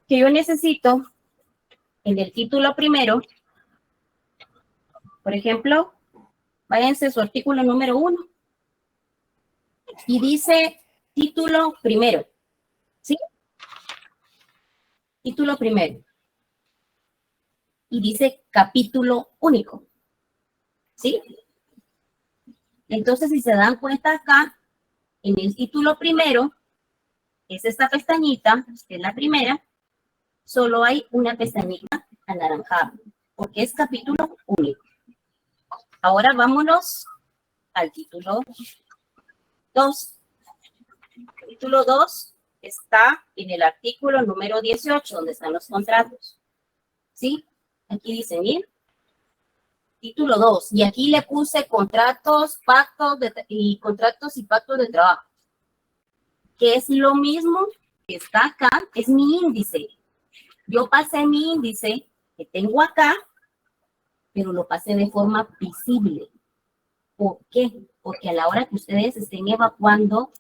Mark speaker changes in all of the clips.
Speaker 1: que yo necesito en el título primero, por ejemplo, váyanse a su artículo número 1 y dice título primero, ¿sí? Título primero. Y dice capítulo único, ¿sí? Entonces, si se dan cuenta acá, en el título primero, es esta pestañita, que es la primera, solo hay una pestañita anaranjada, porque es capítulo único. Ahora vámonos al título 2. El título 2 está en el artículo número 18, donde están los contratos. ¿Sí? Aquí dice, miren, título 2. Y aquí le puse contratos, contratos y pactos de trabajo. Que es lo mismo que está acá, es mi índice. Yo pasé mi índice que tengo acá, pero lo pasé de forma visible. ¿Por qué? Porque a la hora que ustedes estén evacuando,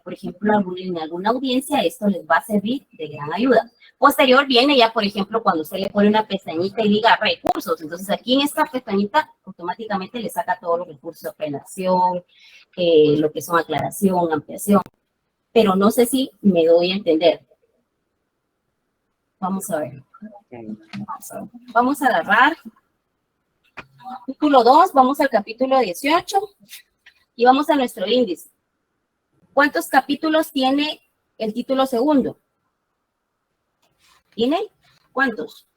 Speaker 1: por ejemplo, en alguna audiencia, esto les va a servir de gran ayuda. Posterior viene ya, por ejemplo, cuando usted le pone una pestañita y diga recursos. Entonces, aquí en esta pestañita, automáticamente le saca todos los recursos de apelación, lo que son aclaración, ampliación. Pero no sé si me doy a entender. Vamos a ver. Vamos a agarrar título 2, vamos al capítulo 18 y vamos a nuestro índice. ¿Cuántos capítulos tiene el título segundo? ¿Tiene? ¿Cuántos?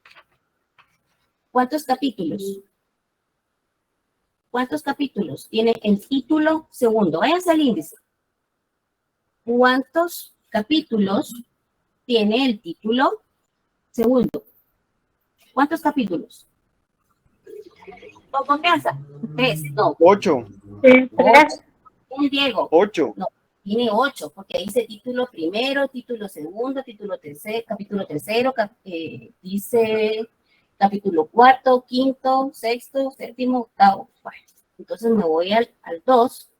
Speaker 1: ¿Cuántos capítulos? ¿Cuántos capítulos tiene el título segundo? Váyanse al índice. ¿Cuántos capítulos tiene el título segundo? ¿Cuántos capítulos? ¿Con confianza? 3, no.
Speaker 2: 8.
Speaker 3: 3.
Speaker 1: Diego.
Speaker 2: 8.
Speaker 1: No, tiene 8, porque dice título primero, título segundo, título tercero, capítulo tercero, dice capítulo cuarto, quinto, sexto, séptimo, octavo. Bueno, entonces me voy al 2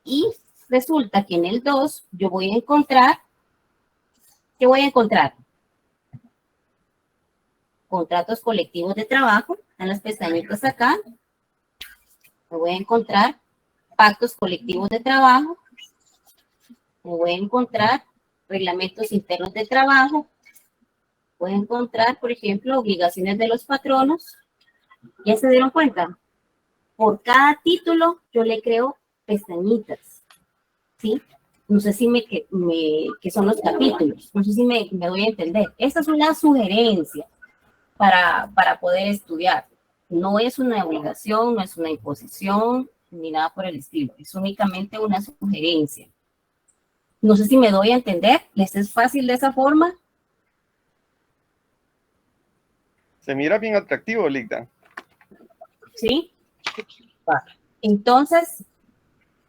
Speaker 1: y resulta que en el 2 yo voy a encontrar, ¿qué voy a encontrar? Contratos colectivos de trabajo, están las pestañitas acá. Me voy a encontrar pactos colectivos de trabajo. Me voy a encontrar reglamentos internos de trabajo. Voy a encontrar, por ejemplo, obligaciones de los patronos. ¿Ya se dieron cuenta? Por cada título yo le creo pestañitas, ¿sí? No sé si que son los capítulos, no sé si me doy a entender. Esta es una sugerencia para poder estudiar. No es una obligación, no es una imposición, ni nada por el estilo. Es únicamente una sugerencia. No sé si me doy a entender. ¿Les es fácil de esa forma?
Speaker 2: Se mira bien atractivo, Ligda.
Speaker 1: ¿Sí? Entonces,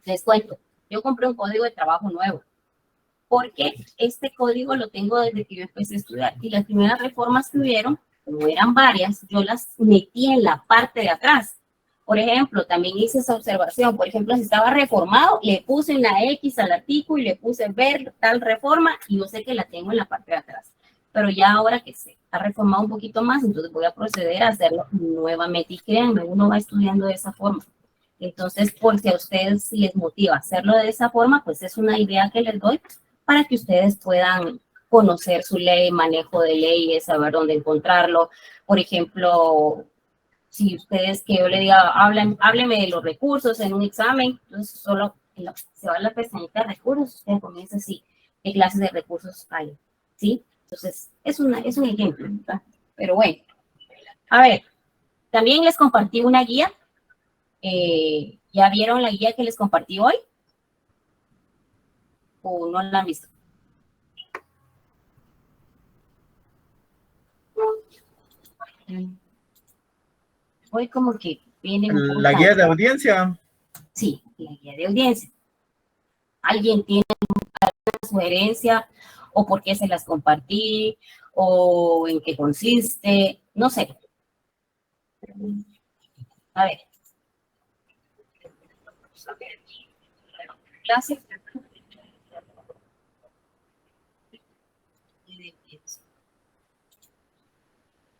Speaker 1: les cuento. Yo compré un código de trabajo nuevo. Porque este código lo tengo desde que yo empecé a estudiar. Y las primeras reformas que hubieron, como eran varias, yo las metí en la parte de atrás. Por ejemplo, también hice esa observación. Por ejemplo, si estaba reformado, le puse una X al artículo y le puse ver tal reforma y yo sé que la tengo en la parte de atrás. Pero ya ahora que se ha reformado un poquito más, entonces voy a proceder a hacerlo nuevamente. Y créanme, uno va estudiando de esa forma. Entonces, porque a ustedes les motiva hacerlo de esa forma, pues es una idea que les doy para que ustedes puedan conocer su ley, manejo de leyes, saber dónde encontrarlo. Por ejemplo, si ustedes que yo le diga, hábleme de los recursos en un examen, entonces solo se va a la pestañita de recursos, usted comienza así, ¿qué clases de recursos hay? ¿Sí? Entonces, es un ejemplo, ¿verdad? Pero bueno, a ver, también les compartí una guía. ¿Ya vieron la guía que les compartí hoy? ¿O no la han visto? Hoy como que viene un poco
Speaker 4: La guía de
Speaker 1: cansada.
Speaker 4: audiencia.
Speaker 1: Sí, la guía de audiencia. ¿Alguien tiene una sugerencia o por qué se las compartí o en qué consiste? No sé. A ver. Clase.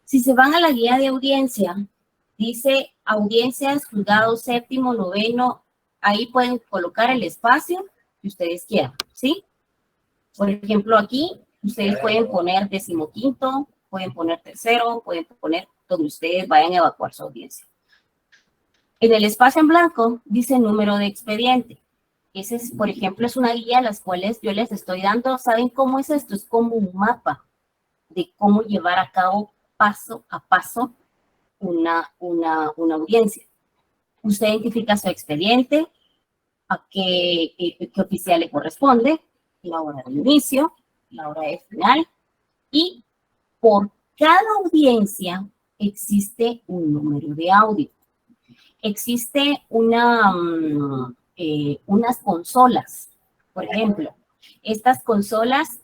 Speaker 1: Si se van a la guía de audiencia, dice audiencias, juzgado séptimo, noveno, ahí pueden colocar el espacio que ustedes quieran, ¿sí? Por ejemplo, aquí ustedes pueden poner 15º, pueden poner tercero, pueden poner donde ustedes vayan a evacuar su audiencia. En el espacio en blanco dice número de expediente. Ese es, por ejemplo, es una guía a las cuales yo les estoy dando. ¿Saben cómo es esto? Es como un mapa de cómo llevar a cabo paso a paso una audiencia. Usted identifica su expediente, a qué oficial le corresponde, la hora de inicio, la hora de final, y por cada audiencia existe un número de audio. Existe unas consolas, por ejemplo. Estas consolas,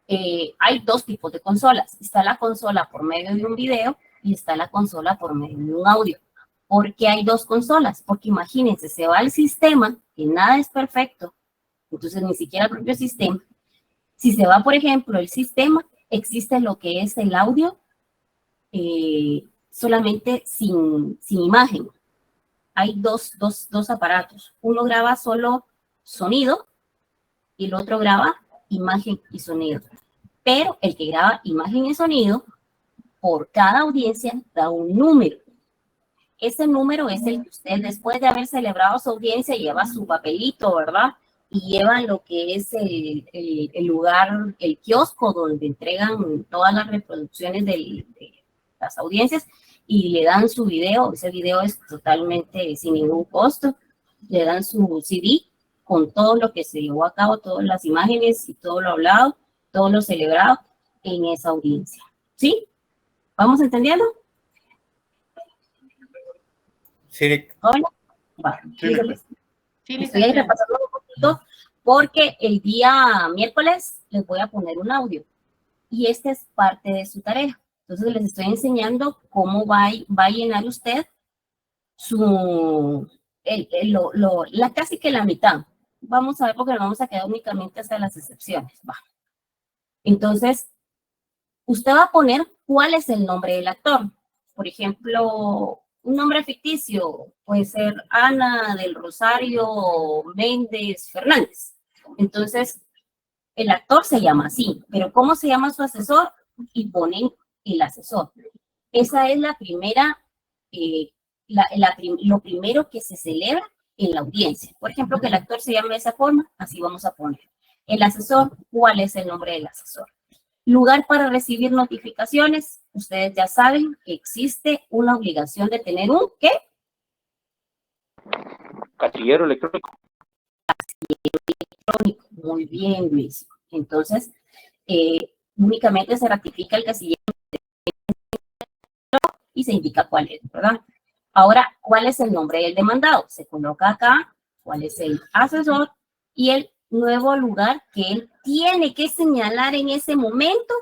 Speaker 1: hay dos tipos de consolas. Está la consola por medio de un video y está la consola por medio de un audio. ¿Por qué hay dos consolas? Porque imagínense, se va al sistema, que nada es perfecto, entonces ni siquiera el propio sistema. Si se va, por ejemplo, el sistema, existe lo que es el audio solamente sin imagen. Hay dos aparatos. Uno graba solo sonido y el otro graba imagen y sonido. Pero el que graba imagen y sonido, por cada audiencia, da un número. Ese número es el que usted, después de haber celebrado su audiencia, lleva su papelito, ¿verdad? Y lleva lo que es el lugar, el kiosco donde entregan todas las reproducciones de las audiencias y le dan su video. Ese video es totalmente sin ningún costo. Le dan su CD con todo lo que se llevó a cabo, todas las imágenes y todo lo hablado, todo lo celebrado en esa audiencia. ¿Sí? ¿Vamos entendiendo?
Speaker 3: Sí.
Speaker 1: Hola. Va,
Speaker 2: Sí,
Speaker 1: estoy ahí repasando un poquito porque el día miércoles les voy a poner un audio y esta es parte de su tarea. Entonces les estoy enseñando cómo va a llenar usted casi que la mitad. Vamos a ver porque nos vamos a quedar únicamente hasta las excepciones. Va. Entonces, usted va a poner cuál es el nombre del actor. Por ejemplo, un nombre ficticio puede ser Ana del Rosario Méndez Fernández. Entonces, el actor se llama así, pero ¿cómo se llama su asesor? Y ponen el asesor. Esa es la primera, lo primero que se celebra en la audiencia. Por ejemplo, que el actor se llame de esa forma, así vamos a poner. El asesor, ¿cuál es el nombre del asesor? Lugar para recibir notificaciones. Ustedes ya saben que existe una obligación de tener un, ¿qué?
Speaker 3: Casillero electrónico.
Speaker 1: Muy bien, Luis. Entonces, únicamente se ratifica el casillero y se indica cuál es, ¿verdad? Ahora, ¿cuál es el nombre del demandado? Se coloca acá cuál es el asesor y el nuevo lugar que él tiene que señalar en ese momento.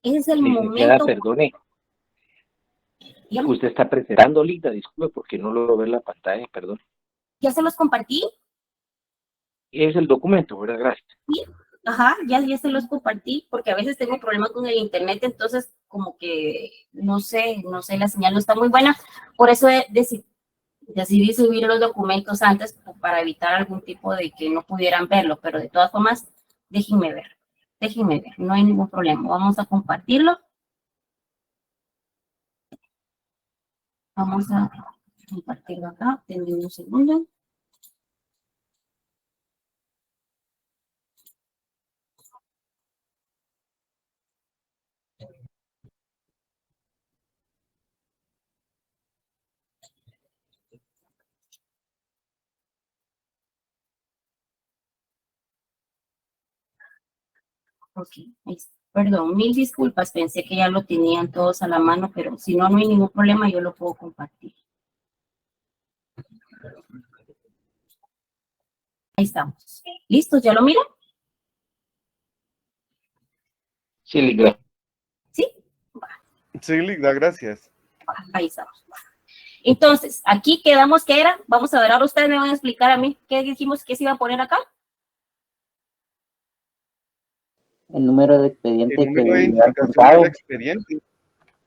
Speaker 1: Ese es el momento.
Speaker 3: Perdone.
Speaker 1: Dígame.
Speaker 3: Usted está presentando, Linda, disculpe porque no logro ver la pantalla, perdón.
Speaker 1: ¿Ya se los compartí?
Speaker 3: Es el documento, ¿verdad? Gracias.
Speaker 1: Sí. Ajá, ya se los compartí porque a veces tengo problemas con el internet, entonces como que no sé, la señal no está muy buena. Por eso decidí subir los documentos antes para evitar algún tipo de que no pudieran verlo, pero de todas formas, déjenme ver, no hay ningún problema. Vamos a compartirlo. Vamos a compartirlo acá, denme un segundo. Ok, perdón, mil disculpas, pensé que ya lo tenían todos a la mano, pero si no, no hay ningún problema, yo lo puedo compartir. Ahí estamos. ¿Listos? ¿Ya lo miran?
Speaker 3: Sí, Linda.
Speaker 1: ¿Sí?
Speaker 2: sí, Ligda, gracias.
Speaker 1: Ahí estamos. Entonces, aquí quedamos que era, vamos a ver, ahora ustedes me van a explicar a mí qué dijimos que se iba a poner acá.
Speaker 4: El número de expediente
Speaker 2: El número de
Speaker 4: que
Speaker 2: identificación
Speaker 4: ha
Speaker 2: del
Speaker 4: apuntado.
Speaker 2: expediente.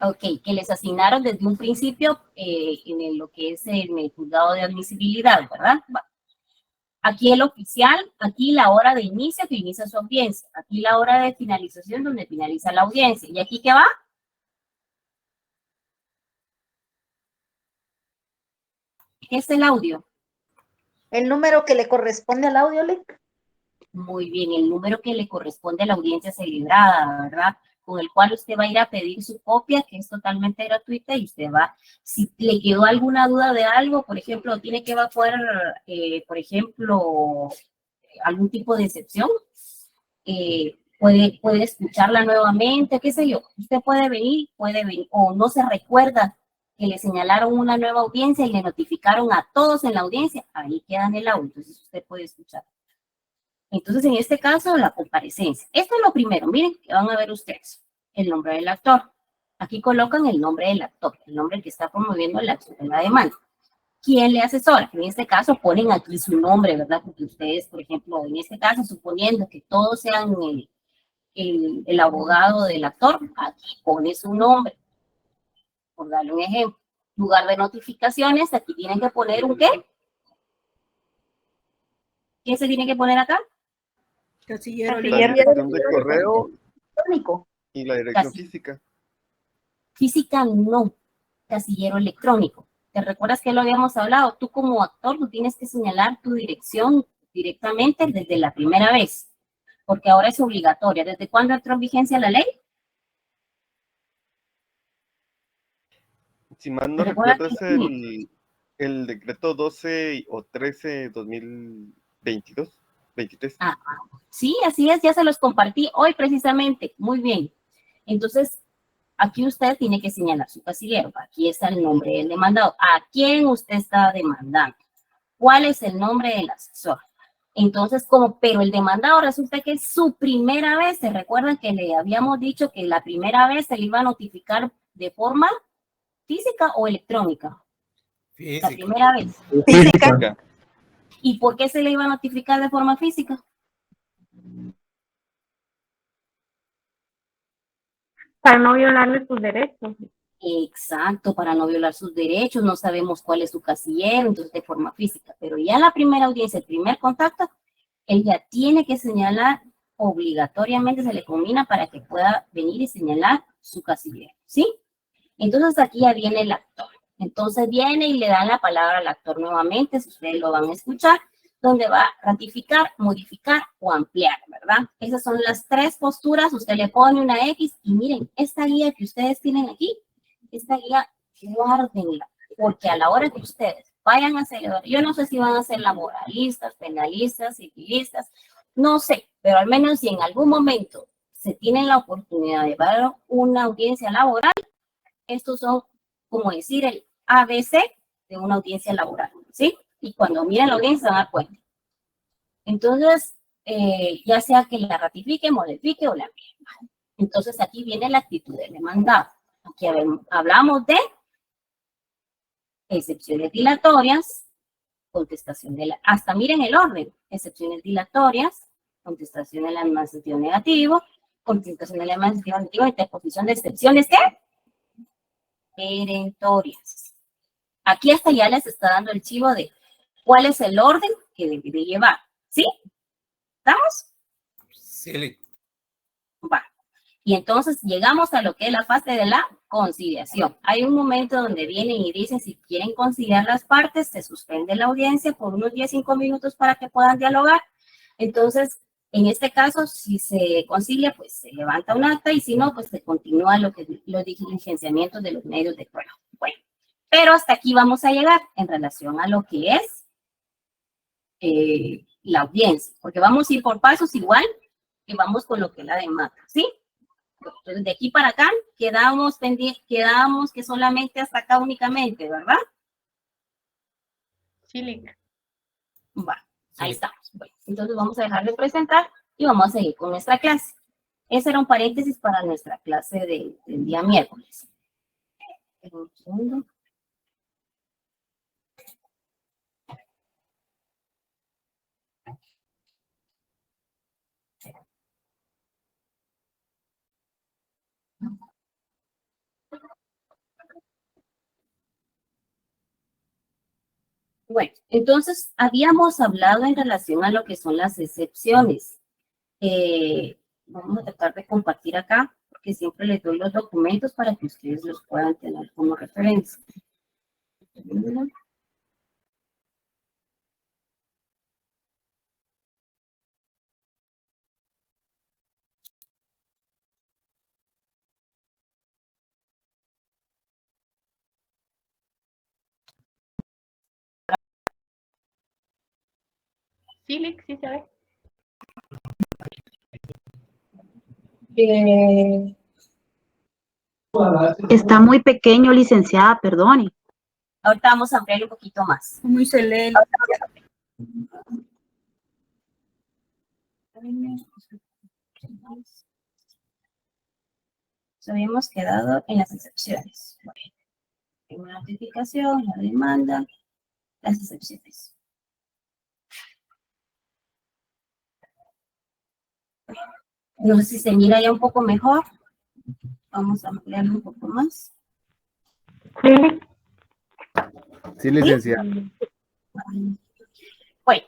Speaker 1: Ok, que les asignaron desde un principio lo que es en el juzgado de admisibilidad, ¿verdad? Aquí el oficial, aquí la hora de inicio que inicia su audiencia, aquí la hora de finalización donde finaliza la audiencia. ¿Y aquí qué va? ¿Qué es el audio?
Speaker 4: El número que le corresponde al audio, Lick.
Speaker 1: Muy bien, el número que le corresponde a la audiencia celebrada, ¿verdad? Con el cual usted va a ir a pedir su copia, que es totalmente gratuita, y usted va, si le quedó alguna duda de algo, por ejemplo, tiene que evacuar, por ejemplo, algún tipo de excepción, puede escucharla nuevamente, qué sé yo. Usted puede venir, o no se recuerda que le señalaron una nueva audiencia y le notificaron a todos en la audiencia, ahí queda en el audio, entonces usted puede escuchar. Entonces, en este caso, la comparecencia. Esto es lo primero, miren, que van a ver ustedes, el nombre del actor. Aquí colocan el nombre del actor, el nombre que está promoviendo la acción de la demanda. ¿Quién le asesora? En este caso ponen aquí su nombre, ¿verdad? Porque ustedes, por ejemplo, en este caso, suponiendo que todos sean el abogado del actor, aquí pone su nombre, por darle un ejemplo. Lugar de notificaciones, aquí tienen que poner un ¿qué? ¿Qué se tiene que poner acá?
Speaker 2: La dirección de correo
Speaker 4: Electrónico.
Speaker 2: y la dirección física.
Speaker 1: Física no, casillero electrónico. ¿Te recuerdas que lo habíamos hablado? Tú como actor, tú tienes que señalar tu dirección directamente desde la primera vez, porque ahora es obligatoria. ¿Desde cuándo entró en vigencia la ley?
Speaker 2: Si mal no recuerdo, es el decreto 12 o 13 2022, 23.
Speaker 1: Ah, sí, así es, ya se los compartí hoy precisamente. Muy bien. Entonces, aquí usted tiene que señalar su casillero. Aquí está el nombre del demandado. ¿A quién usted está demandando? ¿Cuál es el nombre del asesor? Entonces, pero el demandado resulta que es su primera vez. ¿Se recuerdan que le habíamos dicho que la primera vez se le iba a notificar de forma física o electrónica?
Speaker 5: Física.
Speaker 1: La primera vez.
Speaker 4: Física.
Speaker 1: ¿Y por qué se le iba a notificar de forma física?
Speaker 6: Para no violarle sus derechos.
Speaker 1: Exacto, para no violar sus derechos, no sabemos cuál es su casillero, entonces de forma física, pero ya en la primera audiencia, el primer contacto, él ya tiene que señalar, obligatoriamente se le combina para que pueda venir y señalar su casillero, ¿sí? Entonces aquí ya viene el actor. Entonces viene y le dan la palabra al actor nuevamente, si ustedes lo van a escuchar, donde va a ratificar, modificar o ampliar, ¿verdad? Esas son las tres posturas, usted le pone una X y miren, esta guía que ustedes tienen aquí, esta guía, guárdenla, porque a la hora que ustedes vayan a celebrar, yo no sé si van a ser laboralistas, penalistas, civilistas, no sé, pero al menos si en algún momento se tienen la oportunidad de dar una audiencia laboral, estos son, como decir, el ABC de una audiencia laboral, ¿sí? Y cuando miren la audiencia se van a dar cuenta. Entonces, ya sea que la ratifique, modifique o la envíe. Entonces, aquí viene la actitud del demandado. Aquí hablamos de excepciones dilatorias, contestación de la, hasta miren el orden, excepciones dilatorias, contestación del administrativo negativo, contestación del administrativo negativo, interposición de excepciones, ¿qué? Perentorias. Aquí hasta ya les está dando el chivo de cuál es el orden que debe de llevar, ¿sí? ¿Estamos?
Speaker 5: Sí.
Speaker 1: Va. Y entonces llegamos a lo que es la fase de la conciliación. Hay un momento donde vienen y dicen si quieren conciliar las partes, se suspende la audiencia por unos 10-5 minutos para que puedan dialogar. Entonces, en este caso, si se concilia, pues se levanta un acta y si no, pues se continúa los diligenciamientos de los medios de prueba. Bueno, pero hasta aquí vamos a llegar en relación a lo que es la audiencia, porque vamos a ir por pasos igual que vamos con lo que es la demanda, ¿sí? Entonces, de aquí para acá quedamos que solamente hasta acá únicamente, ¿verdad?
Speaker 6: Sí, Lick.
Speaker 1: Va, ahí
Speaker 5: Sí.
Speaker 1: estamos. Bueno, entonces vamos a dejar de presentar y vamos a seguir con nuestra clase. Ese era un paréntesis para nuestra clase del día miércoles. Un segundo. Bueno, entonces habíamos hablado en relación a lo que son las excepciones. Vamos a tratar de compartir acá, porque siempre les doy los documentos para que ustedes los puedan tener como referencia.
Speaker 6: Sí, Lick, sí se ve.
Speaker 7: Está muy pequeño, licenciada, perdone.
Speaker 1: Ahorita vamos a ampliar un poquito más.
Speaker 4: Muy se lee.
Speaker 1: Habíamos quedado en las excepciones. Bueno, en una notificación, la demanda, las excepciones. No sé si se mira ya un poco mejor. Vamos a ampliarlo un poco más.
Speaker 6: Sí, Lick.
Speaker 8: Sí, licenciada.
Speaker 1: Bueno.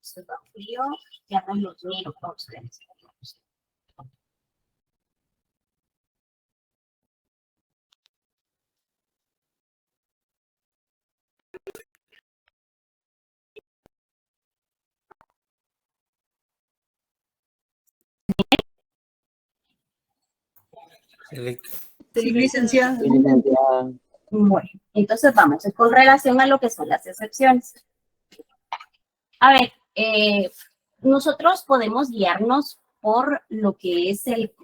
Speaker 1: Se va frío, ya no los miro con ustedes.
Speaker 5: Select.
Speaker 4: Sí, licenciada.
Speaker 3: Sí, licenciada.
Speaker 1: Bueno, entonces vamos, con relación a lo que son las excepciones. A ver, nosotros podemos guiarnos por lo que es el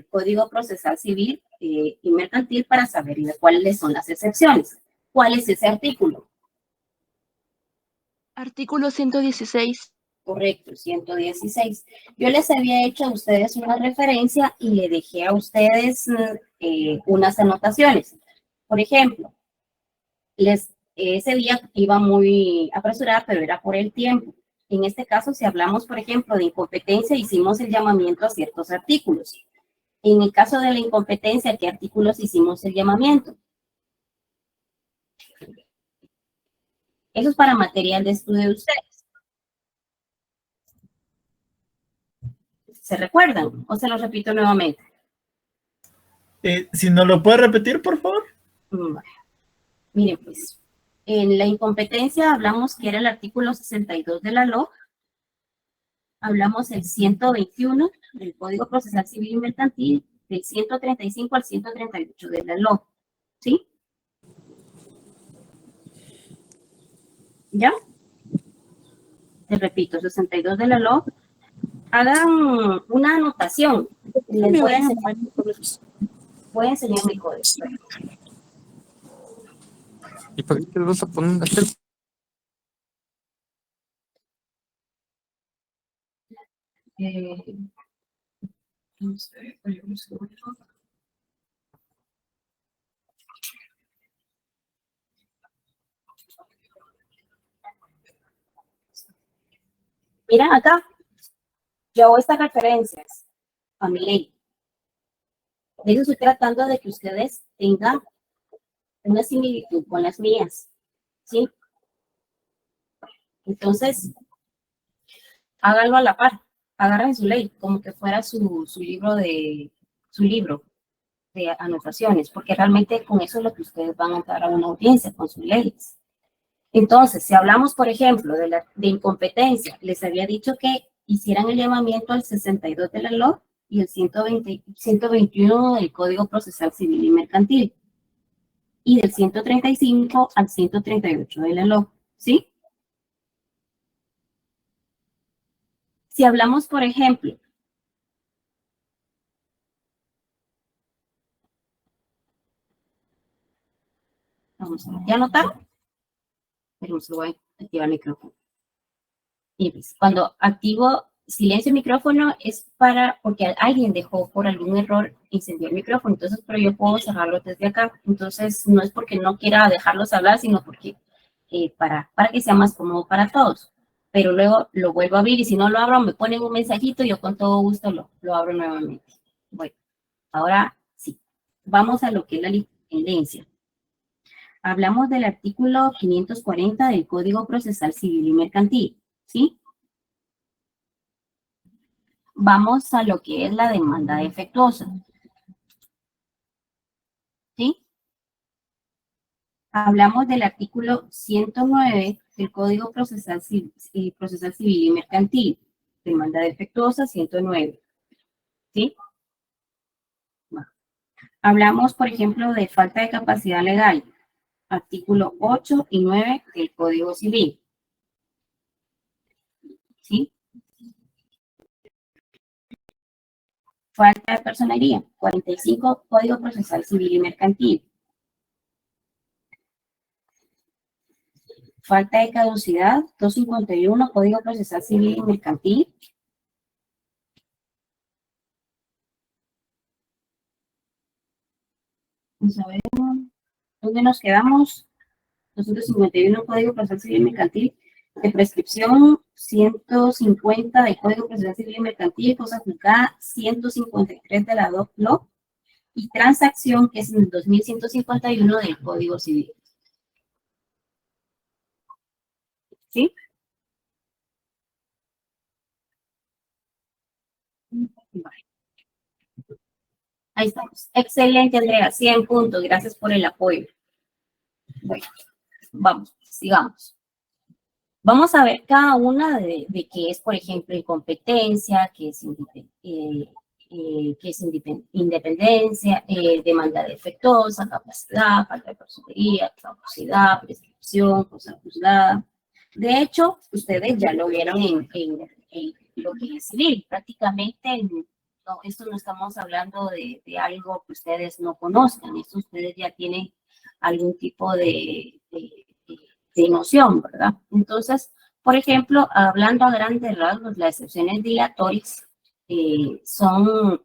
Speaker 1: Código Procesal Civil y Mercantil para saber cuáles son las excepciones. ¿Cuál es ese artículo?
Speaker 9: Artículo 116.
Speaker 1: Correcto, 116. Yo les había hecho a ustedes una referencia y le dejé a ustedes unas anotaciones. Por ejemplo, ese día iba muy apresurada, pero era por el tiempo. En este caso, si hablamos, por ejemplo, de incompetencia, hicimos el llamamiento a ciertos artículos. En el caso de la incompetencia, ¿a qué artículos hicimos el llamamiento? Eso es para material de estudio de ustedes. ¿Se recuerdan? ¿O se lo repito nuevamente?
Speaker 10: Si nos lo puede repetir, por favor.
Speaker 1: Bueno, miren, pues, en la incompetencia hablamos que era el artículo 62 de la LOC, hablamos el 121 del Código Procesal Civil y Mercantil, del 135 al 138 de la LOC, ¿sí? ¿Ya? Te repito, 62 de la LOC. Hagan una anotación. Les voy a enseñar mi código.
Speaker 8: ¿Y para qué te vas a poner?
Speaker 1: Vamos a ver, un segundo. Mira acá, yo hago estas referencias a mi ley. De eso estoy tratando de que ustedes tengan una similitud con las mías, ¿sí? Entonces, háganlo a la par, agarren su ley como que fuera su libro de anotaciones, porque realmente con eso es lo que ustedes van a entrar a una audiencia, con sus leyes. Entonces, si hablamos, por ejemplo, de incompetencia, les había dicho que hicieran el llamamiento al 62 de la LOC y el 121 del Código Procesal Civil y Mercantil, y del 135 al 138 de la LOC, ¿sí? Si hablamos, por ejemplo, vamos a ver, ¿ya notaron? Pero se voy a activar el micrófono. Y pues, cuando activo silencio el micrófono es porque alguien dejó por algún error incendiar el micrófono, entonces, pero yo puedo cerrarlo desde acá. Entonces, no es porque no quiera dejarlos hablar, sino porque para que sea más cómodo para todos. Pero luego lo vuelvo a abrir y si no lo abro, me ponen un mensajito y yo con todo gusto lo abro nuevamente. Bueno, ahora sí. Vamos a lo que es la independencia. Hablamos del artículo 540 del Código Procesal Civil y Mercantil, ¿sí? Vamos a lo que es la demanda defectuosa, ¿sí? Hablamos del artículo 109 del Código Procesal Civil y Mercantil. Demanda defectuosa 109, ¿sí? Bueno. Hablamos, por ejemplo, de falta de capacidad legal. Artículo 8 y 9 del Código Civil, ¿sí? Falta de personería, 45, Código Procesal Civil y Mercantil. Falta de caducidad, 251, Código Procesal Civil y Mercantil. Vamos a ver, ¿dónde nos quedamos? 251, Código Procesal Civil y Mercantil. De prescripción, 150 del Código Procesal Civil y Mercantil, cosa juzgada, 153 de la DOC-LO, y transacción, que es el 2151 del Código Civil. ¿Sí? Vale. Ahí estamos. Excelente, Andrea. 100 puntos. Gracias por el apoyo. Bueno, vamos, sigamos. Vamos a ver cada una de qué es, por ejemplo, incompetencia, qué es independencia, demanda defectuosa, capacidad, falta de personería, capacidad, prescripción, cosa juzgada. De hecho, ustedes ya lo vieron en lo que es civil. Prácticamente, no, esto no estamos hablando de algo que ustedes no conozcan. Esto ustedes ya tienen algún tipo de noción, ¿verdad? Entonces, por ejemplo, hablando a grandes rasgos, las excepciones dilatorias son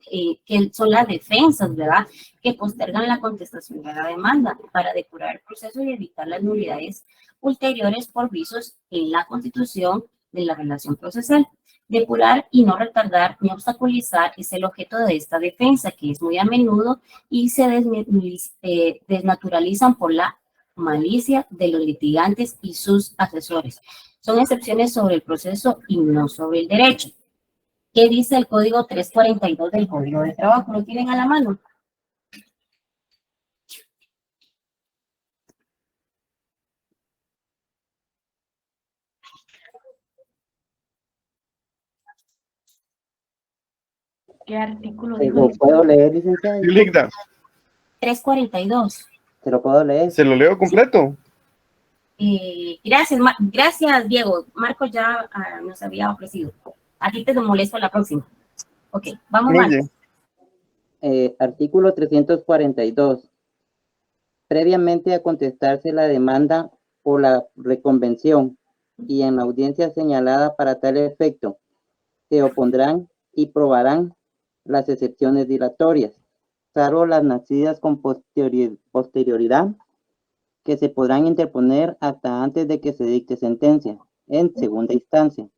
Speaker 1: las defensas, ¿verdad? Que postergan la contestación de la demanda para depurar el proceso y evitar las nulidades ulteriores por vicios en la constitución de la relación procesal. Depurar y no retardar ni obstaculizar es el objeto de esta defensa, que es muy a menudo y se desnaturalizan por la malicia de los litigantes y sus asesores. Son excepciones sobre el proceso y no sobre el derecho. ¿Qué dice el Código 342 del Código de Trabajo? ¿Lo tienen a la mano?
Speaker 6: ¿Qué artículo dijo?
Speaker 10: ¿Lo puedo leer, licenciada?
Speaker 2: Sí, Ligda,
Speaker 1: 342.
Speaker 10: ¿Se lo puedo leer?
Speaker 2: ¿se lo leo completo?
Speaker 1: Gracias, Diego. Marco ya nos había ofrecido. A ti te lo molesto la próxima. Ok, vamos,
Speaker 2: Muy
Speaker 1: Marco.
Speaker 2: bien.
Speaker 10: Artículo 342. Previamente a contestarse la demanda o la reconvención y en la audiencia señalada para tal efecto, se opondrán y probarán las excepciones dilatorias, salvo las nacidas con posterioridad, que se podrán interponer hasta antes de que se dicte sentencia, en segunda instancia.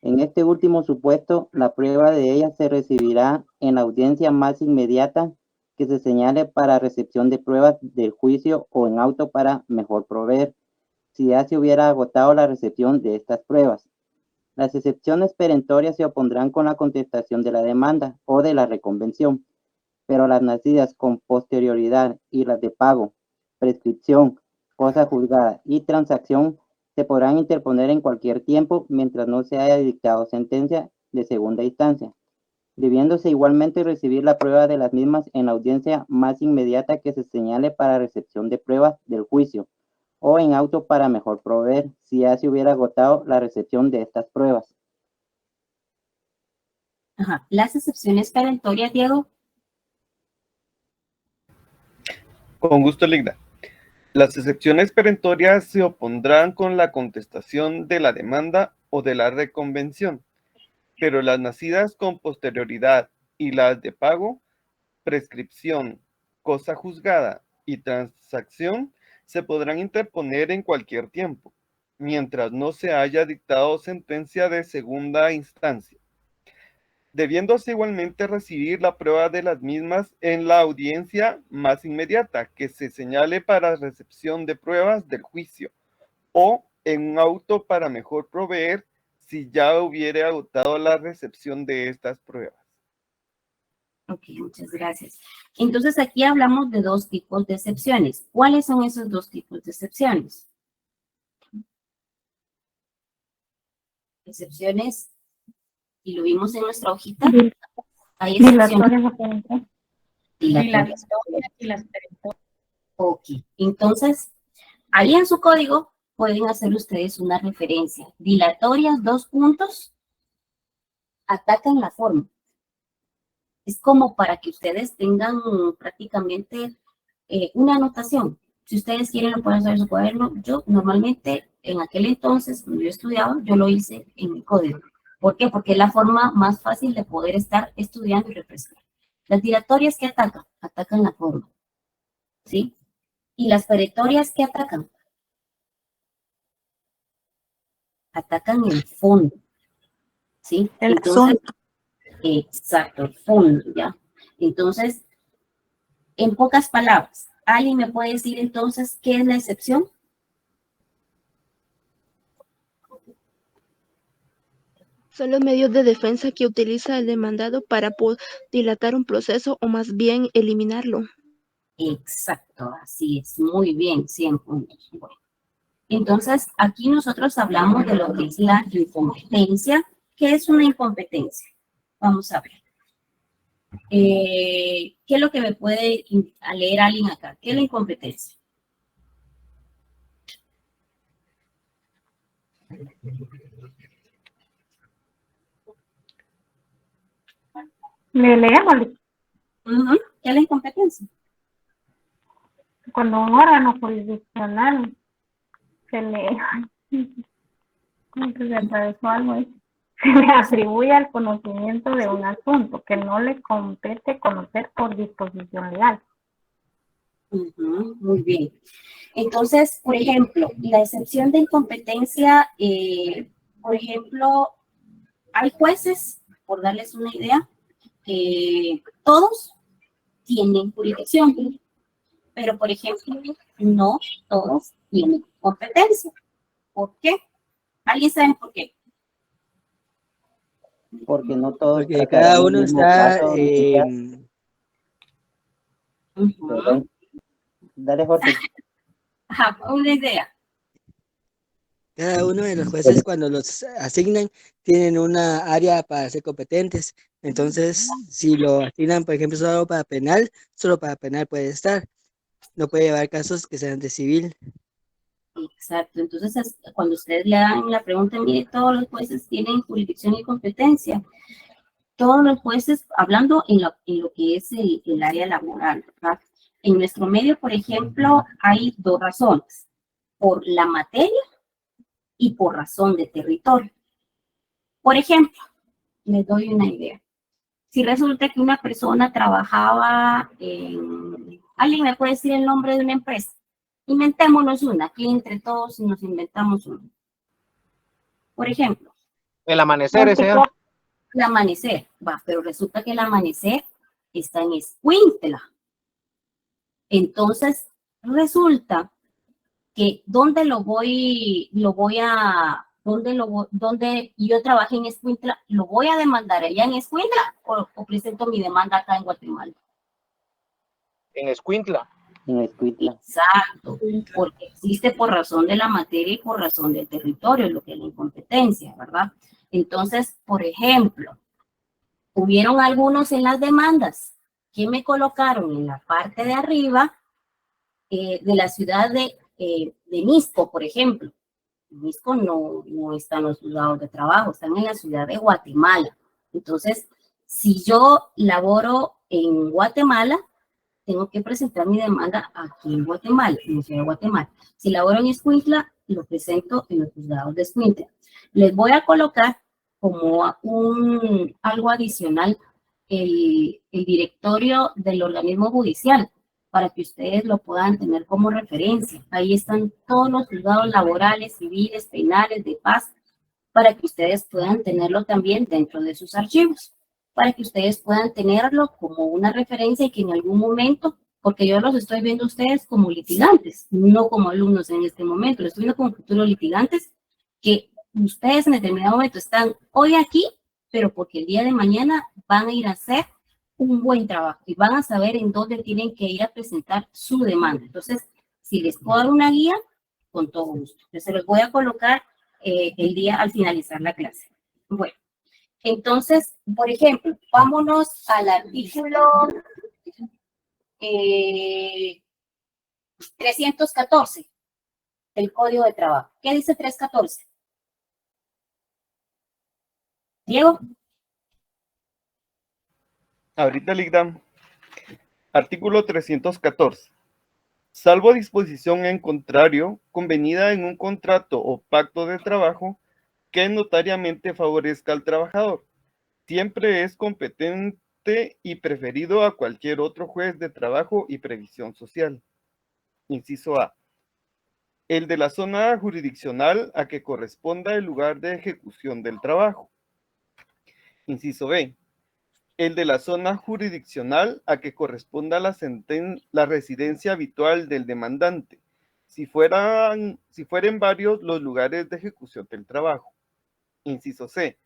Speaker 10: En este último supuesto, la prueba de ella se recibirá en la audiencia más inmediata que se señale para recepción de pruebas del juicio o en auto para mejor proveer, si ya se hubiera agotado la recepción de estas pruebas. Las excepciones perentorias se opondrán con la contestación de la demanda o de la reconvención, pero las nacidas con posterioridad y las de pago, prescripción, cosa juzgada y transacción se podrán interponer en cualquier tiempo mientras no se haya dictado sentencia de segunda instancia, debiéndose igualmente recibir la prueba de las mismas en la audiencia más inmediata que se señale para recepción de pruebas del juicio, o en auto para mejor proveer, si ya se hubiera agotado la recepción de estas pruebas.
Speaker 1: Ajá. Las excepciones perentorias, Diego.
Speaker 2: Con gusto, Ligda. Las excepciones perentorias se opondrán con la contestación de la demanda o de la reconvención, pero las nacidas con posterioridad y las de pago, prescripción, cosa juzgada y transacción se podrán interponer en cualquier tiempo, mientras no se haya dictado sentencia de segunda instancia, debiéndose igualmente recibir la prueba de las mismas en la audiencia más inmediata que se señale para recepción de pruebas del juicio, o en un auto para mejor proveer si ya hubiere agotado la recepción de estas pruebas.
Speaker 1: Ok, muchas gracias. Entonces aquí hablamos de dos tipos de excepciones. ¿Cuáles son esos dos tipos de excepciones? Excepciones, y lo vimos en nuestra hojita. Hay excepciones
Speaker 6: Dilatorias o perentorias.
Speaker 1: dilatorias.
Speaker 6: Dilatorias y las perentorias.
Speaker 1: Ok, entonces, ahí en su código pueden hacer ustedes una referencia. Dilatorias, 2 puntos, atacan la forma. Es como para que ustedes tengan prácticamente una anotación. Si ustedes quieren, lo pueden hacer en su cuaderno. Yo normalmente, en aquel entonces, cuando yo estudiaba, yo lo hice en mi código. ¿Por qué? Porque es la forma más fácil de poder estar estudiando y refrescar. Las dilatorias que atacan la forma. ¿Sí? Y las perentorias que atacan el fondo. ¿Sí?
Speaker 7: El
Speaker 1: Entonces, exacto, el fondo, ¿ya? Entonces, en pocas palabras, ¿alguien me puede decir entonces qué es la excepción?
Speaker 9: Son los medios de defensa que utiliza el demandado para dilatar un proceso o más bien eliminarlo.
Speaker 1: Exacto, así es, muy bien, 100 puntos. Bueno, entonces, aquí nosotros hablamos de lo que es la incompetencia. ¿Qué es una incompetencia? Vamos a ver. ¿Qué es lo que me puede leer alguien acá? ¿Qué es la incompetencia?
Speaker 6: Le leemos
Speaker 1: ¿Qué es la incompetencia?
Speaker 6: cuando un órgano jurisdiccional se le, ¿cómo que se atravesó algo ahí? Se le atribuye al conocimiento de un asunto que no le compete conocer por disposición legal.
Speaker 1: Muy bien. Entonces, por ejemplo, la excepción de incompetencia, por ejemplo, hay jueces, por darles una idea, todos tienen jurisdicción, pero por ejemplo, no todos tienen competencia. ¿Por qué? ¿Alguien sabe por qué?
Speaker 10: Porque no todos.
Speaker 11: Porque cada uno está
Speaker 10: Perdón. Dale, Jorge.
Speaker 1: Ajá, una idea.
Speaker 11: cada uno de los jueces cuando los asignan tienen una área para ser competentes. Entonces, si lo asignan, por ejemplo, solo para penal puede estar. No puede llevar casos que sean de civil.
Speaker 1: Exacto. Entonces, cuando ustedes le dan la pregunta, mire, todos los jueces tienen jurisdicción y competencia. Todos los jueces, hablando en lo que es el área laboral, ¿verdad? En nuestro medio, por ejemplo, hay 2 razones. Por la materia y por razón de territorio. Por ejemplo, les doy una idea. Si resulta que una persona trabajaba en... ¿Alguien me puede decir el nombre de una empresa? Inventémonos una, aquí entre todos nos inventamos una. Por ejemplo.
Speaker 3: El amanecer ese.
Speaker 1: El amanecer, va, pero resulta que el amanecer está en Escuintla. Entonces, resulta que donde yo trabajé en Escuintla, ¿lo voy a demandar allá en Escuintla o presento mi demanda acá en Guatemala?
Speaker 3: En Escuintla.
Speaker 10: En Escuintla.
Speaker 1: Exacto, porque existe por razón de la materia y por razón del territorio, lo que es la incompetencia, ¿verdad? Entonces, por ejemplo, hubieron algunos en las demandas que me colocaron en la parte de arriba de la ciudad de Misco, por ejemplo. Misco no están los juzgados de trabajo, están en la ciudad de Guatemala. Entonces, si yo laboro en Guatemala, tengo que presentar mi demanda aquí en Guatemala, en la ciudad de Guatemala. Si laboro en Escuintla, lo presento en los juzgados de Escuintla. Les voy a colocar como algo adicional el directorio del organismo judicial para que ustedes lo puedan tener como referencia. Ahí están todos los juzgados laborales, civiles, penales, de paz, para que ustedes puedan tenerlo también dentro de sus archivos. para que ustedes puedan tenerlo como una referencia y que en algún momento, porque yo los estoy viendo a ustedes como litigantes, no como alumnos en este momento, los estoy viendo como futuros litigantes, que ustedes en determinado momento están hoy aquí, pero porque el día de mañana van a ir a hacer un buen trabajo y van a saber en dónde tienen que ir a presentar su demanda. Entonces, si les puedo dar una guía, con todo gusto. Yo se los voy a colocar el día al finalizar la clase. Bueno, entonces, por ejemplo, vámonos al artículo 314 del Código de Trabajo. ¿Qué dice 314? Diego.
Speaker 2: Ahorita, Ligda. Artículo 314. Salvo disposición en contrario, convenida en un contrato o pacto de trabajo que notariamente favorezca al trabajador, siempre es competente y preferido a cualquier otro juez de trabajo y previsión social. Inciso A. El de la zona jurisdiccional a que corresponda el lugar de ejecución del trabajo. Inciso B. El de la zona jurisdiccional a que corresponda la residencia habitual del demandante, si fueren varios los lugares de ejecución del trabajo. Inciso C.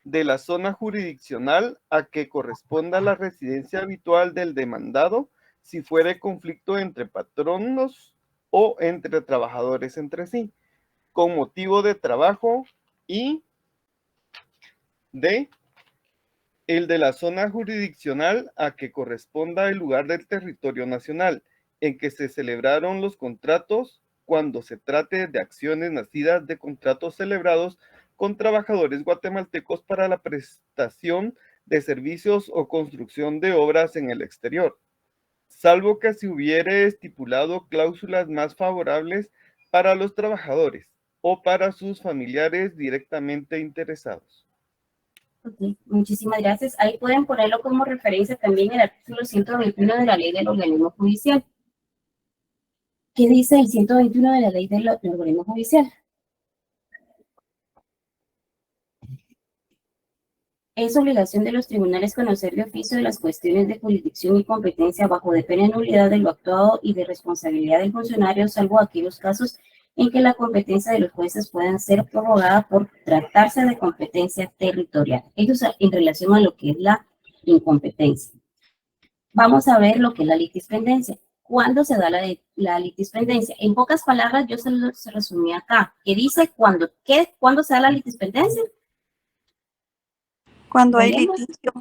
Speaker 2: De la zona jurisdiccional a que corresponda la residencia habitual del demandado, si fuere conflicto entre patronos o entre trabajadores entre sí, con motivo de trabajo, y D. El de la zona jurisdiccional a que corresponda el lugar del territorio nacional en que se celebraron los contratos, cuando se trate de acciones nacidas de contratos celebrados con trabajadores guatemaltecos para la prestación de servicios o construcción de obras en el exterior, salvo que se hubiere estipulado cláusulas más favorables para los trabajadores o para sus familiares directamente interesados.
Speaker 1: Okay, muchísimas gracias. Ahí pueden ponerlo como referencia también el artículo 121 de la Ley del Organismo Judicial. ¿Qué dice el 121 de la Ley del Organismo Judicial? Es obligación de los tribunales conocer de oficio de las cuestiones de jurisdicción y competencia bajo de pena de nulidad de lo actuado y de responsabilidad del funcionario, salvo aquellos casos en que la competencia de los jueces puedan ser prorrogada por tratarse de competencia territorial. Eso es en relación a lo que es la incompetencia. Vamos a ver lo que es la litispendencia. ¿Cuándo se da la litispendencia? En pocas palabras, yo se resumí acá. ¿Qué dice cuándo se da la litispendencia?
Speaker 12: Cuando hay litigio.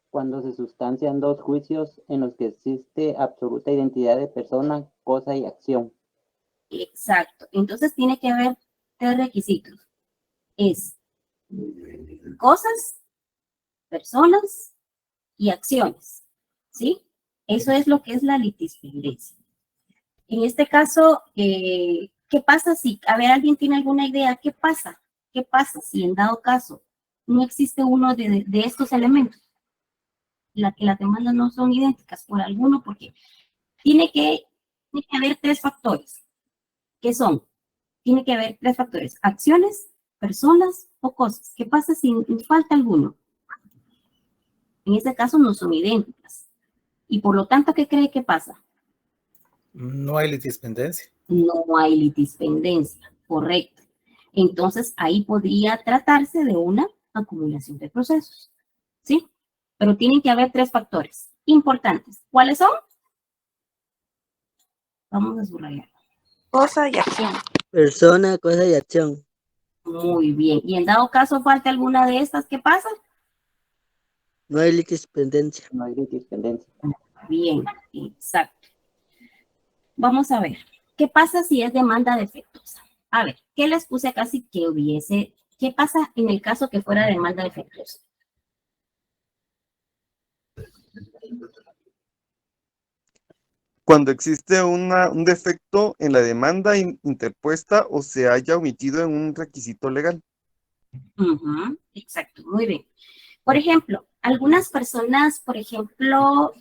Speaker 10: Cuando se sustancian dos juicios en los que existe absoluta identidad de persona, cosa y acción.
Speaker 1: Exacto. Entonces tiene que haber tres requisitos. Es cosas, personas y acciones. ¿Sí? Eso es lo que es la litispendencia. En este caso, ¿qué pasa si, a ver, alguien tiene alguna idea? ¿Qué pasa? ¿Qué pasa si en dado caso no existe uno de estos elementos? Que las demandas no son idénticas por alguno, porque tiene que haber tres factores. ¿Qué son? Tiene que haber tres factores: acciones, personas o cosas. ¿Qué pasa si falta alguno? En este caso no son idénticas. Y por lo tanto, ¿qué cree que pasa?
Speaker 5: No hay litispendencia.
Speaker 1: No hay litispendencia, correcto. Entonces, ahí podría tratarse de una acumulación de procesos, ¿sí? Pero tienen que haber tres factores importantes. ¿Cuáles son? Vamos a subrayar.
Speaker 12: Cosa y acción.
Speaker 11: Persona, cosa y acción.
Speaker 1: Muy bien. ¿Y en dado caso falta alguna de estas, qué pasa?
Speaker 11: No hay litispendencia.
Speaker 10: No hay litispendencia.
Speaker 1: Bien, exacto. Vamos a ver. ¿Qué pasa si es demanda defectuosa? A ver, ¿qué les puse acá si que hubiese? ¿Qué pasa en el caso que fuera demanda defectuosa?
Speaker 2: Cuando existe un defecto en la demanda interpuesta o se haya omitido en un requisito legal.
Speaker 1: Exacto, muy bien. Por ejemplo, algunas personas, por ejemplo,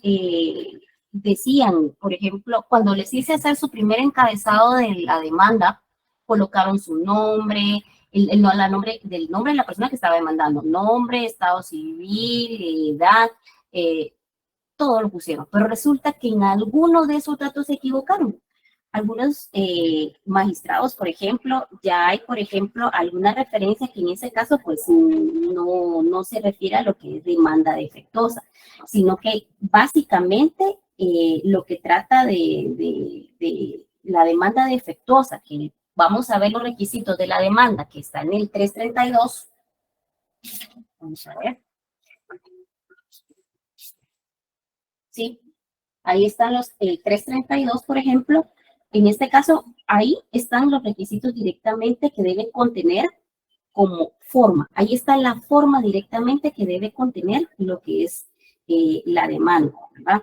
Speaker 1: decían, por ejemplo, cuando les hice hacer su primer encabezado de la demanda, colocaron su nombre, nombre del nombre de la persona que estaba demandando, nombre, estado civil, edad, todo lo pusieron, pero resulta que en alguno de esos datos se equivocaron. Algunos magistrados, por ejemplo, ya hay, por ejemplo, alguna referencia que en ese caso, pues, no se refiere a lo que es demanda defectuosa, sino que básicamente lo que trata de la demanda defectuosa, que vamos a ver los requisitos de la demanda que está en el 332. Vamos a ver. Sí, ahí están el 332, por ejemplo. En este caso, ahí están los requisitos directamente que debe contener como forma. Ahí está la forma directamente que debe contener lo que es la demanda, ¿verdad?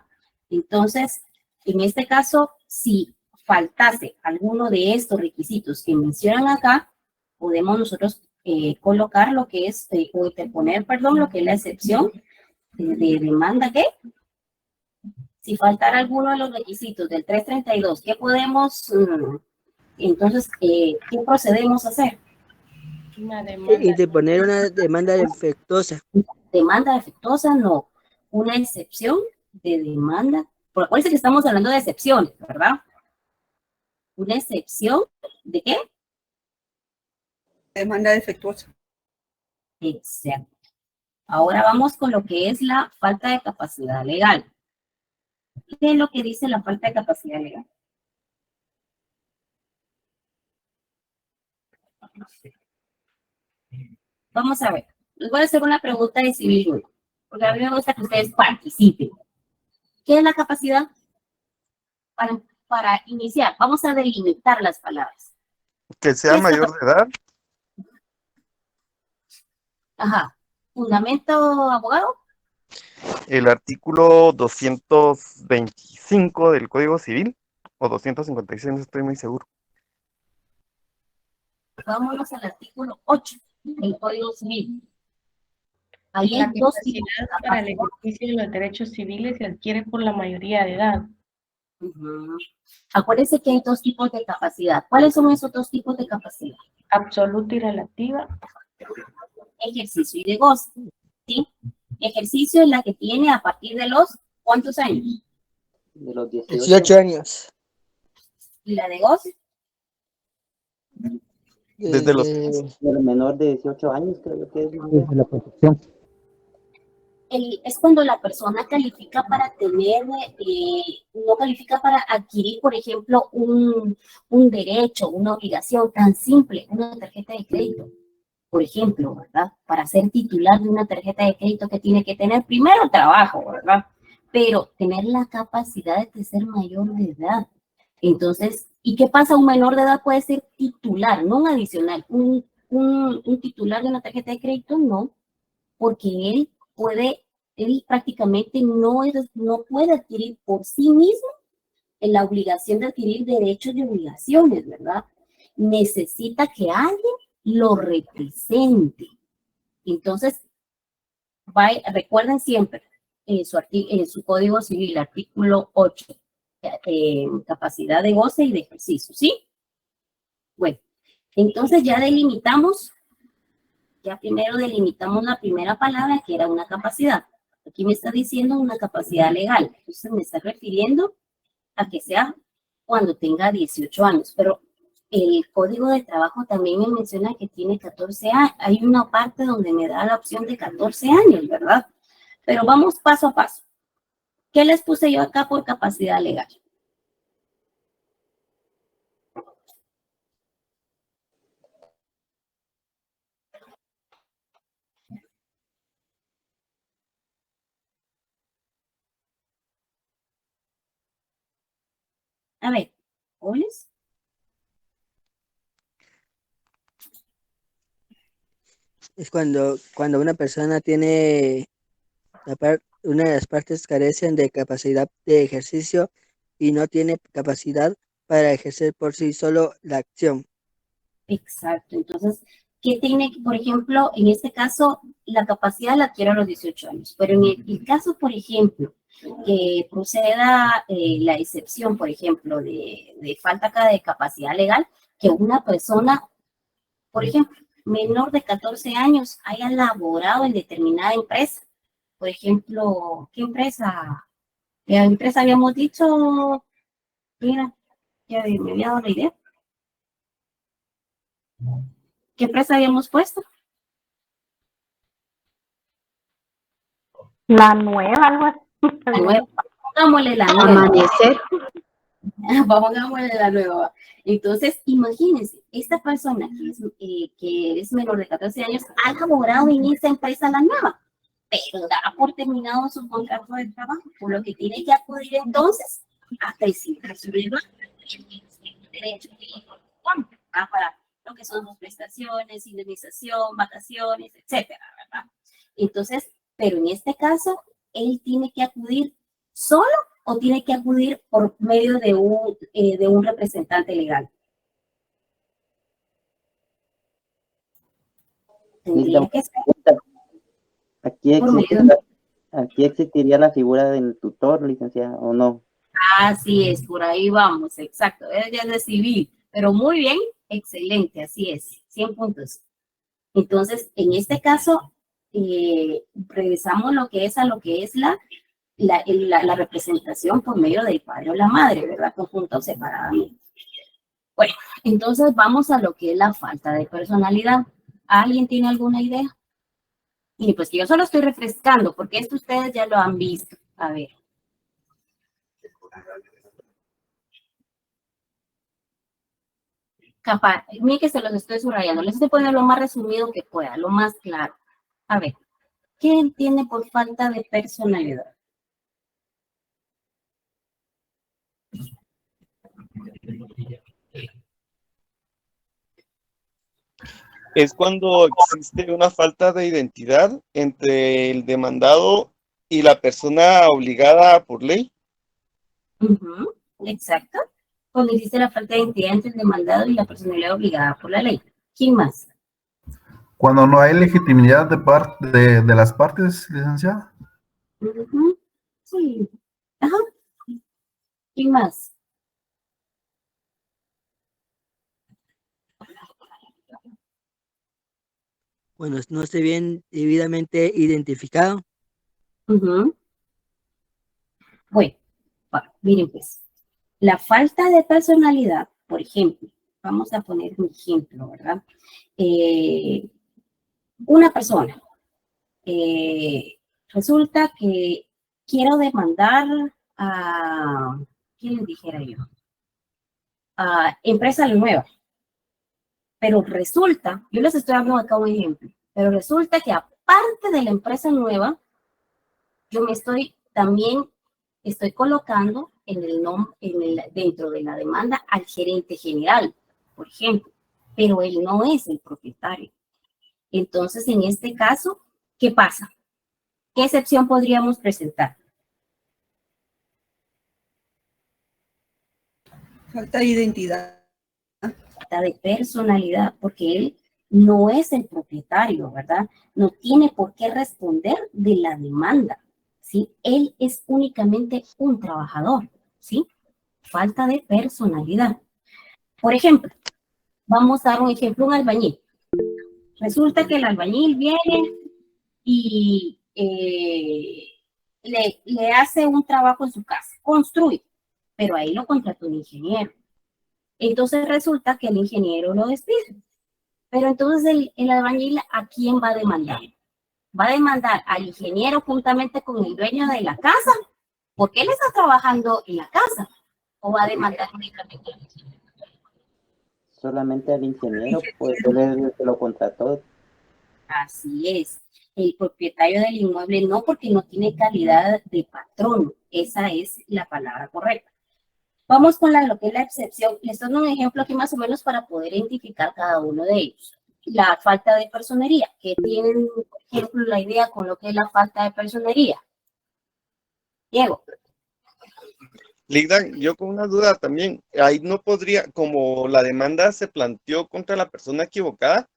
Speaker 1: Entonces, en este caso, si faltase alguno de estos requisitos que mencionan acá, podemos nosotros colocar lo que es, o interponer, perdón, lo que es la excepción de demanda que... Si faltara alguno de los requisitos del 332, ¿qué podemos, entonces, qué procedemos a hacer?
Speaker 11: Interponer una demanda defectuosa.
Speaker 1: Demanda defectuosa, no. Una excepción de demanda. Por acuérdense que estamos hablando de excepciones, ¿verdad? Una excepción de qué?
Speaker 12: Demanda defectuosa.
Speaker 1: Exacto. Ahora vamos con lo que es la falta de capacidad legal. ¿Qué es lo que dice la falta de capacidad legal? Vamos a ver. Les voy a hacer una pregunta de civil 1, porque a mí me gusta que ustedes participen. ¿Qué es la capacidad? Para iniciar, vamos a delimitar las palabras.
Speaker 8: Que sea mayor de edad.
Speaker 1: Ajá. ¿Fundamento, abogado?
Speaker 8: El artículo 225 del Código Civil, o 256, no estoy muy seguro.
Speaker 1: Vámonos al artículo 8 del Código Civil. Ahí
Speaker 13: La
Speaker 1: hay dos tipos de
Speaker 13: capacidad para el ejercicio de los derechos civiles se adquiere por la mayoría de edad.
Speaker 1: Acuérdense que hay dos tipos de capacidad. ¿Cuáles son esos dos tipos de capacidad?
Speaker 13: Absoluta y relativa.
Speaker 1: Ejercicio y de goce. ¿Sí? Ejercicio es la que tiene a partir de los ¿cuántos años?
Speaker 10: De los
Speaker 11: 18 años.
Speaker 1: ¿Y la de goce?
Speaker 8: Desde los
Speaker 10: el menor de 18 años, creo que es.
Speaker 3: Desde la protección.
Speaker 1: Es cuando la persona califica para tener, no califica para adquirir, por ejemplo, un derecho, una obligación tan simple, una tarjeta de crédito. Por ejemplo, ¿verdad? Para ser titular de una tarjeta de crédito que tiene que tener primero trabajo, ¿verdad? Pero tener la capacidad de ser mayor de edad. Entonces, ¿y qué pasa? Un menor de edad puede ser titular, no un adicional. Un titular de una tarjeta de crédito, no, porque él prácticamente no puede adquirir por sí mismo la obligación de adquirir derechos y obligaciones, ¿verdad? Necesita que alguien lo represente. Entonces, recuerden siempre en su Código Civil, artículo 8, capacidad de goce y de ejercicio, ¿sí? Bueno, entonces ya delimitamos, primero delimitamos la primera palabra que era una capacidad. Aquí me está diciendo una capacidad legal, entonces me está refiriendo a que sea cuando tenga 18 años, pero el Código de Trabajo también me menciona que tiene 14 años. Hay una parte donde me da la opción de 14 años, ¿verdad? Pero vamos paso a paso. ¿Qué les puse yo acá por capacidad legal? A ver, ¿oles?
Speaker 11: Es cuando una persona tiene una de las partes carecen de capacidad de ejercicio y no tiene capacidad para ejercer por sí solo la acción.
Speaker 1: Exacto. Entonces, ¿qué tiene, por ejemplo, en este caso, la capacidad la adquiere a los 18 años? Pero en el caso, por ejemplo, que proceda la excepción, por ejemplo, de falta de capacidad legal, que una persona, por ejemplo, menor de 14 años haya laborado en determinada empresa. Por ejemplo, ¿qué empresa? ¿Qué empresa habíamos dicho? Mira, ya me había dado la idea. ¿Qué empresa habíamos puesto?
Speaker 6: La nueva, algo así.
Speaker 1: La nueva. Pongámosle la nueva.
Speaker 7: Amanecer.
Speaker 1: Pongámosle la nueva. Entonces, imagínense, esta persona que es menor de 14 años ha laborado en esa empresa la nueva, pero da por terminado su contrato de trabajo, por lo que tiene que acudir entonces a presentar su demanda. Derecho para lo que son sus prestaciones, indemnización, vacaciones, etcétera, ¿verdad? Entonces, pero en este caso, él tiene que acudir solo o tiene que acudir por medio de un representante legal. Tendría que ser
Speaker 10: Aquí existiría la figura del tutor, licenciada, ¿o no?
Speaker 1: Así es, por ahí vamos, exacto. Ya es de civil, pero muy bien, excelente, así es, 100 puntos. Entonces, en este caso, regresamos lo que es a lo que es la representación por medio del padre o la madre, ¿verdad? Conjunta o separadamente. Bueno, entonces vamos a lo que es la falta de personalidad. ¿Alguien tiene alguna idea? Y pues que yo solo estoy refrescando, porque esto ustedes ya lo han visto. A ver. Capaz, miren que se los estoy subrayando. Les estoy poniendo lo más resumido que pueda, lo más claro. A ver, ¿qué entiende por falta de personalidad?
Speaker 2: Es cuando existe una falta de identidad entre el demandado y la persona obligada por ley.
Speaker 1: Exacto. Cuando existe la falta de identidad entre el demandado y la personalidad obligada por la ley. ¿Quién más?
Speaker 14: Cuando no hay legitimidad de las partes, licenciada.
Speaker 1: Sí. Ajá. ¿Quién más?
Speaker 11: Bueno, no esté bien debidamente identificado.
Speaker 1: Bueno, miren pues, la falta de personalidad, por ejemplo, vamos a poner un ejemplo, ¿verdad? Una persona, resulta que quiero demandar a, ¿quién les dijera yo? A empresa nueva. Pero resulta, yo les estoy dando acá un ejemplo, pero resulta que aparte de la empresa nueva, yo también estoy colocando dentro de la demanda al gerente general, por ejemplo, pero él no es el propietario. Entonces, en este caso, ¿qué pasa? ¿Qué excepción podríamos presentar?
Speaker 12: Falta de identidad.
Speaker 1: Falta de personalidad, porque él no es el propietario, ¿verdad? No tiene por qué responder de la demanda, ¿sí? Él es únicamente un trabajador, ¿sí? Falta de personalidad. Por ejemplo, vamos a dar un ejemplo, un albañil. Resulta que el albañil viene y le hace un trabajo en su casa, construye, pero ahí lo contrató un ingeniero. Entonces resulta que el ingeniero lo despide. Pero entonces el albañil, ¿a quién va a demandar? ¿Va a demandar al ingeniero juntamente con el dueño de la casa? Porque él está trabajando en la casa. ¿O va a demandar únicamente al ingeniero?
Speaker 10: Solamente al ingeniero, pues él es el que lo contrató.
Speaker 1: Así es. El propietario del inmueble no, porque no tiene calidad de patrón. Esa es la palabra correcta. Vamos con lo que es la excepción. Les doy un ejemplo aquí más o menos para poder identificar cada uno de ellos. La falta de personería. ¿Qué tienen, por ejemplo, la idea con lo que es la falta de personería? Diego.
Speaker 2: Ligda, yo con una duda también. Ahí no podría, como la demanda se planteó contra la persona equivocada,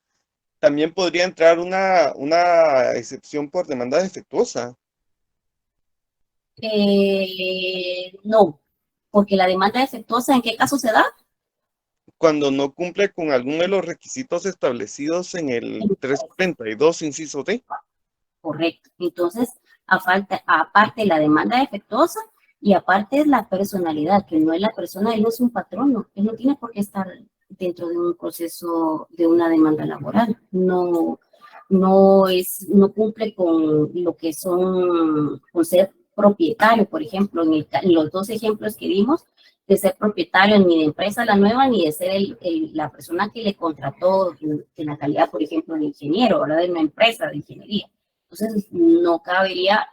Speaker 2: también podría entrar una excepción por demanda defectuosa.
Speaker 1: No. Porque la demanda defectuosa, ¿en qué caso se da?
Speaker 2: cuando no cumple con alguno de los requisitos establecidos en el 342, inciso D.
Speaker 1: Correcto. Entonces, aparte la demanda defectuosa y aparte la personalidad, que no es la persona, él no es un patrono, él no tiene por qué estar dentro de un proceso de una demanda laboral. No cumple con lo que son, con ser propietario, por ejemplo, en los dos ejemplos que dimos, de ser propietario ni de empresa la nueva, ni de ser la persona que le contrató en la calidad, por ejemplo, de ingeniero, ¿verdad? De una empresa de ingeniería. Entonces, no cabría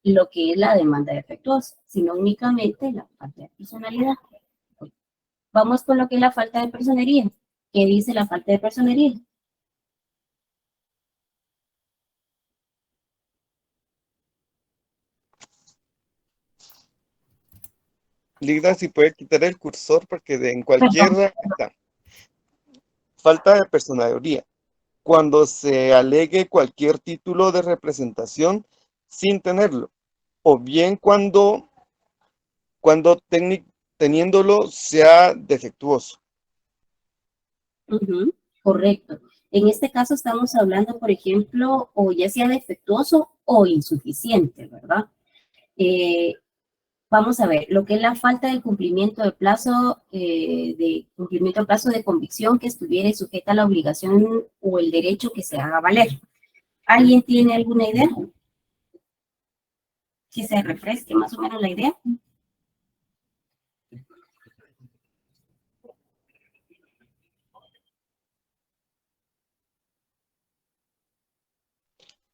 Speaker 1: lo que es la demanda defectuosa, sino únicamente la falta de personalidad. Vamos con lo que es la falta de personería. ¿Qué dice la falta de personería?
Speaker 2: Ligda, si puede quitar el cursor porque en cualquier está. Falta de personalidad. Cuando se alegue cualquier título de representación sin tenerlo, o bien cuando teniéndolo sea defectuoso.
Speaker 1: Correcto. En este caso estamos hablando, por ejemplo, o ya sea defectuoso o insuficiente, ¿verdad? Vamos a ver, lo que es la falta del cumplimiento de plazo, de convicción que estuviera sujeta a la obligación o el derecho que se haga valer. ¿Alguien tiene alguna idea? Que se refresque más o menos la idea.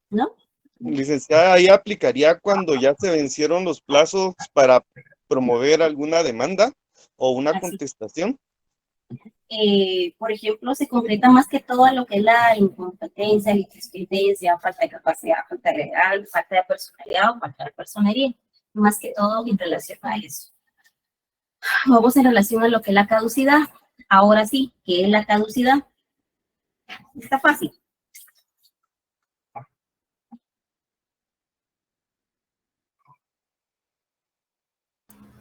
Speaker 1: ¿No?
Speaker 2: Licenciada, ahí aplicaría cuando ya se vencieron los plazos para promover alguna demanda o una contestación.
Speaker 1: Por ejemplo, se concreta más que todo lo que es la incompetencia, la inexperiencia, falta de capacidad, falta de legal, falta de personalidad o falta de personería. Más que todo en relación a eso. Vamos en relación a lo que es la caducidad. Ahora sí, ¿qué es la caducidad? Está fácil.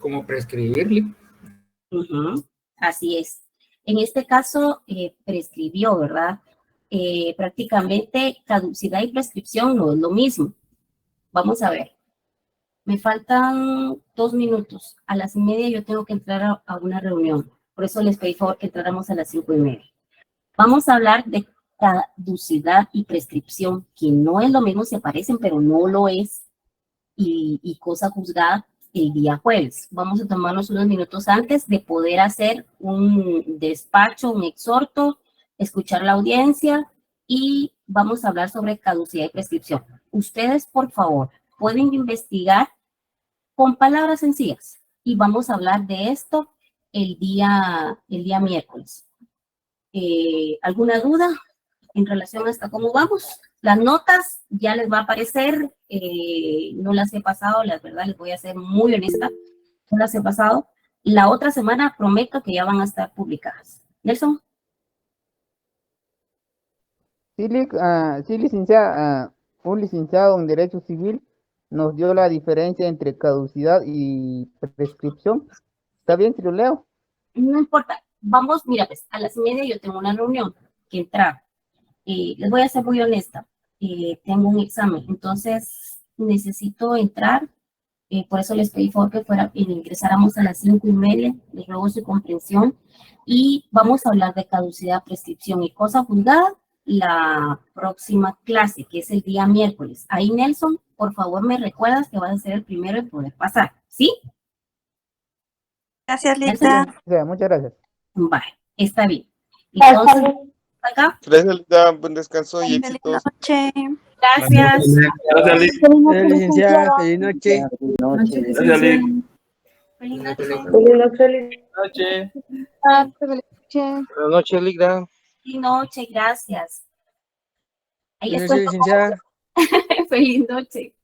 Speaker 15: ¿Cómo prescribirle?
Speaker 1: Así es. En este caso, prescribió, ¿verdad? Prácticamente caducidad y prescripción no es lo mismo. Vamos a ver. Me faltan 2 minutos. A las 5:30 yo tengo que entrar a una reunión. Por eso les pedí favor que entráramos a las 5:30. Vamos a hablar de caducidad y prescripción, que no es lo mismo, se parecen, pero no lo es. Y cosa juzgada el día jueves. Vamos a tomarnos unos minutos antes de poder hacer un despacho, un exhorto, escuchar la audiencia y vamos a hablar sobre caducidad y prescripción. Ustedes, por favor, pueden investigar con palabras sencillas y vamos a hablar de esto el día miércoles. ¿Alguna duda en relación hasta cómo vamos? Las notas ya les va a aparecer, no las he pasado, la verdad les voy a ser muy honesta, no las he pasado. La otra semana prometo que ya van a estar publicadas. Nelson.
Speaker 16: Sí, licenciada, un licenciado en Derecho Civil nos dio la diferencia entre caducidad y prescripción. ¿Está bien si lo leo?
Speaker 1: No importa. Vamos, mira, pues a las 5:30 yo tengo una reunión que entrar. Les voy a ser muy honesta. Tengo un examen, entonces necesito entrar. Por eso les pedí favor que ingresáramos a las 5:30. Les ruego su comprensión. Y vamos a hablar de caducidad, prescripción y cosa juzgada la próxima clase, que es el día miércoles. Ahí, Nelson, por favor, me recuerdas que vas a ser el primero en poder pasar, ¿sí?
Speaker 12: Gracias, Lita.
Speaker 16: Muchas gracias.
Speaker 1: Vale, está bien. Entonces, acá.
Speaker 2: Gracias, Lita. Buen descanso y éxitos.
Speaker 1: Gracias.
Speaker 2: Gracias, Lita.
Speaker 11: Licenciada, feliz noche.
Speaker 2: Gracias, Lita.
Speaker 1: Feliz noche.
Speaker 3: Feliz noche. Buenas noches, Ligda.
Speaker 1: Feliz noche, gracias. Ahí
Speaker 11: Feliz
Speaker 1: estoy.
Speaker 11: noche, licenciada.
Speaker 1: Feliz noche.